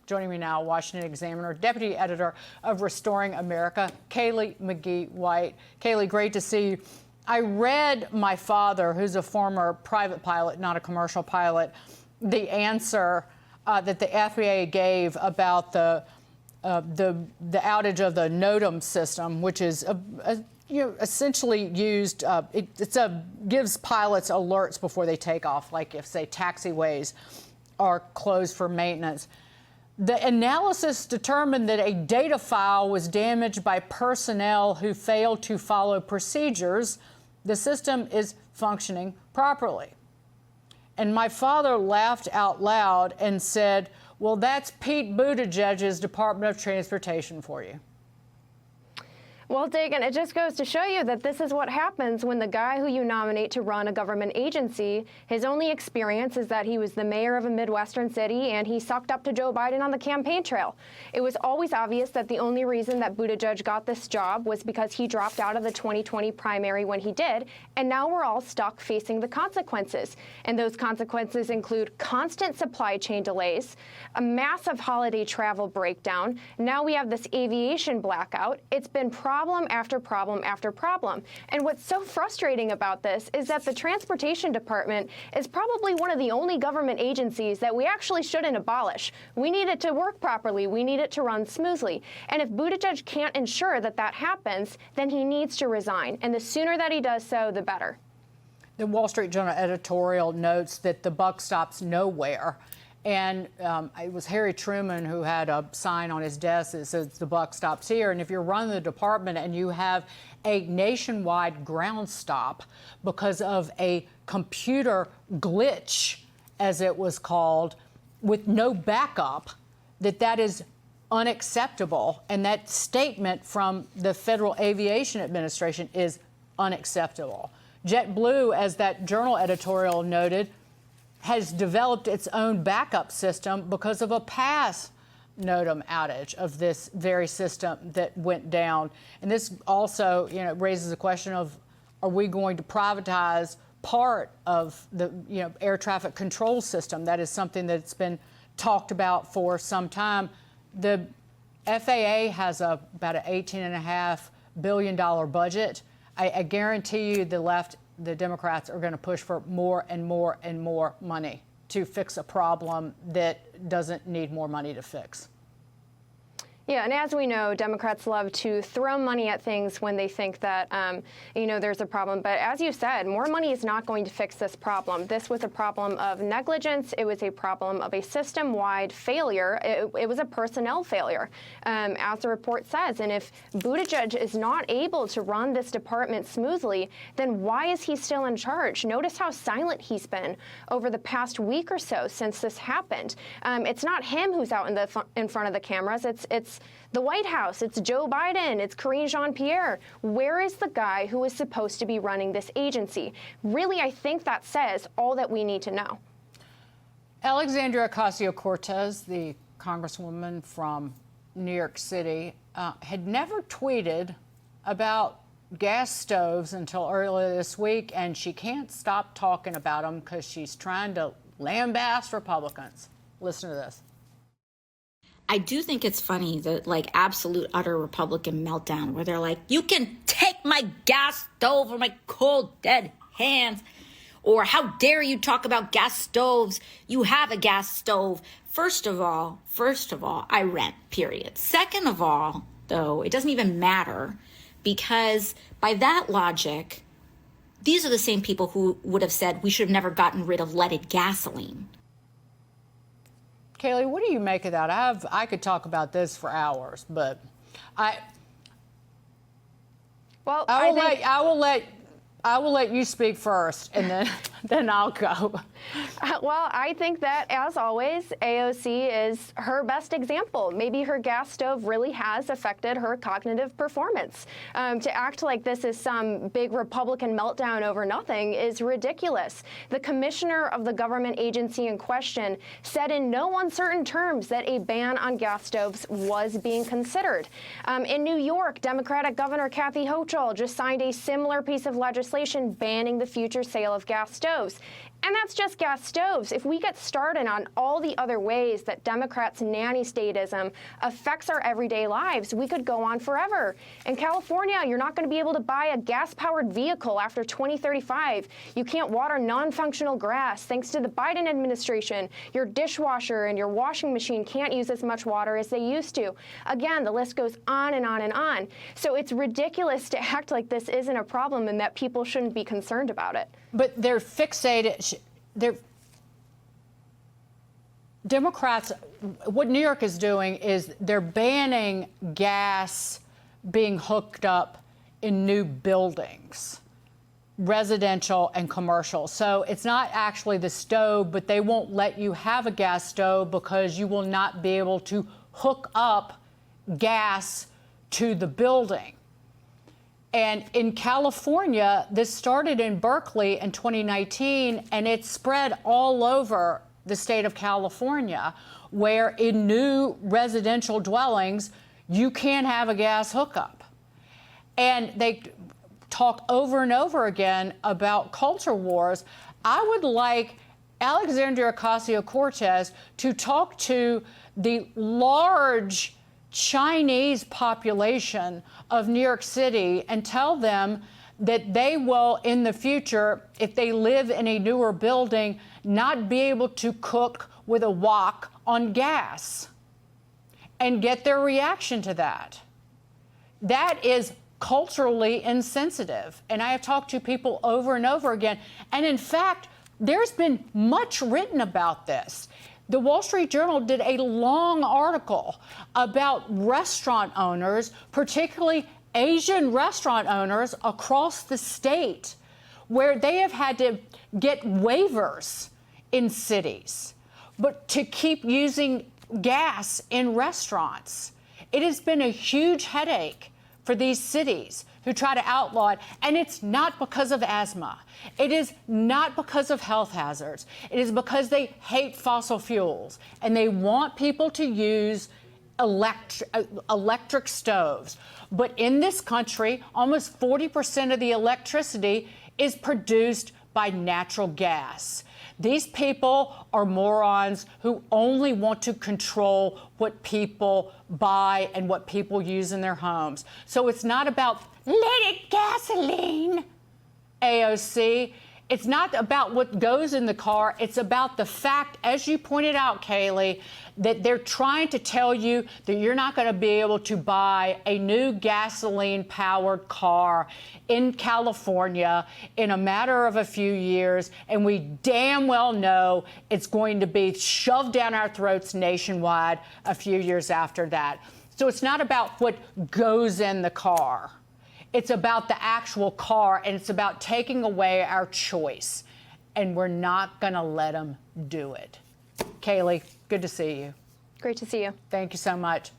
Joining me now, Washington Examiner, Deputy Editor of Restoring America, Kaylee McGee White. Kaylee, great to see you. I read my father, who's a former private pilot, not a commercial pilot, the answer that the FAA gave about the outage of the NOTAM system, which is essentially used. Gives pilots alerts before they take off, like if, say, taxiways are closed for maintenance. The analysis determined that a data file was damaged by personnel who failed to follow procedures. The system is functioning properly. And my father laughed out loud and said, well, that's Pete Buttigieg's Department of Transportation for you. Well, Dagan, it just goes to show you that this is what happens when the guy who you nominate to run a government agency, his only experience is that he was the mayor of a Midwestern city and he sucked up to Joe Biden on the campaign trail. It was always obvious that the only reason that Buttigieg got this job was because he dropped out of the 2020 primary when he did, and now we're all stuck facing the consequences. And those consequences include constant supply chain delays, a massive holiday travel breakdown. Now we have this aviation blackout. It's been problem after problem after problem. And what's so frustrating about this is that the Transportation Department is probably one of the only government agencies that we actually shouldn't abolish. We need it to work properly. We need it to run smoothly. And if Buttigieg can't ensure that that happens, then he needs to resign. And the sooner that he does so, the better. The Wall Street Journal editorial notes that the buck stops nowhere. And it was Harry Truman who had a sign on his desk that says the buck stops here. And if you're running the department and you have a nationwide ground stop because of a computer glitch, as it was called, with no backup, that is unacceptable. And that statement from the Federal Aviation Administration is unacceptable. JetBlue, as that journal editorial noted, has developed its own backup system because of a past NOTAM outage of this very system that went down. And this also, raises the question of, are we going to privatize part of the, air traffic control system? That is something that's been talked about for some time. The FAA has about an $18.5 billion budget. I guarantee you the Democrats are going to push for more and more and more money to fix a problem that doesn't need more money to fix. Yeah, and as we know, Democrats love to throw money at things when they think that, there's a problem. But as you said, more money is not going to fix this problem. This was a problem of negligence. It was a problem of a system-wide failure. It was a personnel failure, as the report says. And if Buttigieg is not able to run this department smoothly, then why is he still in charge? Notice how silent he's been over the past week or so since this happened. It's not him who's out in front of the cameras. It's the White House, it's Joe Biden, it's Karine Jean-Pierre. Where is the guy who is supposed to be running this agency? Really, I think that says all that we need to know. Alexandria Ocasio-Cortez, the congresswoman from New York City, had never tweeted about gas stoves until earlier this week, and she can't stop talking about them because she's trying to lambaste Republicans. Listen to this. I do think it's funny, the absolute utter Republican meltdown where they're like, you can take my gas stove or my cold dead hands, or how dare you talk about gas stoves? You have a gas stove. First of all, I rent, period. Second of all, though, it doesn't even matter because by that logic, these are the same people who would have said we should have never gotten rid of leaded gasoline. Kaylee, what do you make of that? I could talk about this for hours, but I will let you speak first, and then I'll go. Well, I think that, as always, AOC is her best example. Maybe her gas stove really has affected her cognitive performance. To act like this is some big Republican meltdown over nothing is ridiculous. The commissioner of the government agency in question said in no uncertain terms that a ban on gas stoves was being considered. In New York, Democratic Governor Kathy Hochul just signed a similar piece of legislation banning the future sale of gas stoves. And that's just gas stoves. If we get started on all the other ways that Democrats' nanny statism affects our everyday lives, we could go on forever. In California, you're not going to be able to buy a gas-powered vehicle after 2035. You can't water non-functional grass. Thanks to the Biden administration, your dishwasher and your washing machine can't use as much water as they used to. Again, the list goes on and on and on. So it's ridiculous to act like this isn't a problem and that people shouldn't be concerned about it. But they're fixated. Democrats, what New York is doing is they're banning gas being hooked up in new buildings, residential and commercial. So it's not actually the stove, but they won't let you have a gas stove because you will not be able to hook up gas to the building. And in California, this started in Berkeley in 2019, and it spread all over the state of California, where in new residential dwellings, you can't have a gas hookup. And they talk over and over again about culture wars. I would like Alexandria Ocasio-Cortez to talk to the large Chinese population of New York City and tell them that they will, in the future, if they live in a newer building, not be able to cook with a wok on gas, and get their reaction to that. That is culturally insensitive. And I have talked to people over and over again. And in fact, there's been much written about this. The Wall Street Journal did a long article about restaurant owners, particularly Asian restaurant owners across the state, where they have had to get waivers in cities, but to keep using gas in restaurants. It has been a huge headache for these cities who try to outlaw it, and it's not because of asthma. It is not because of health hazards. It is because they hate fossil fuels, and they want people to use electric stoves. But in this country, almost 40% of the electricity is produced by natural gas. These people are morons who only want to control what people buy and what people use in their homes. So it's not about leaded gasoline, AOC. It's not about what goes in the car. It's about the fact, as you pointed out, Kaylee, that they're trying to tell you that you're not going to be able to buy a new gasoline-powered car in California in a matter of a few years, and we damn well know it's going to be shoved down our throats nationwide a few years after that. So it's not about what goes in the car. It's about the actual car, and it's about taking away our choice. And we're not going to let them do it. Kaylee, good to see you. Great to see you. Thank you so much.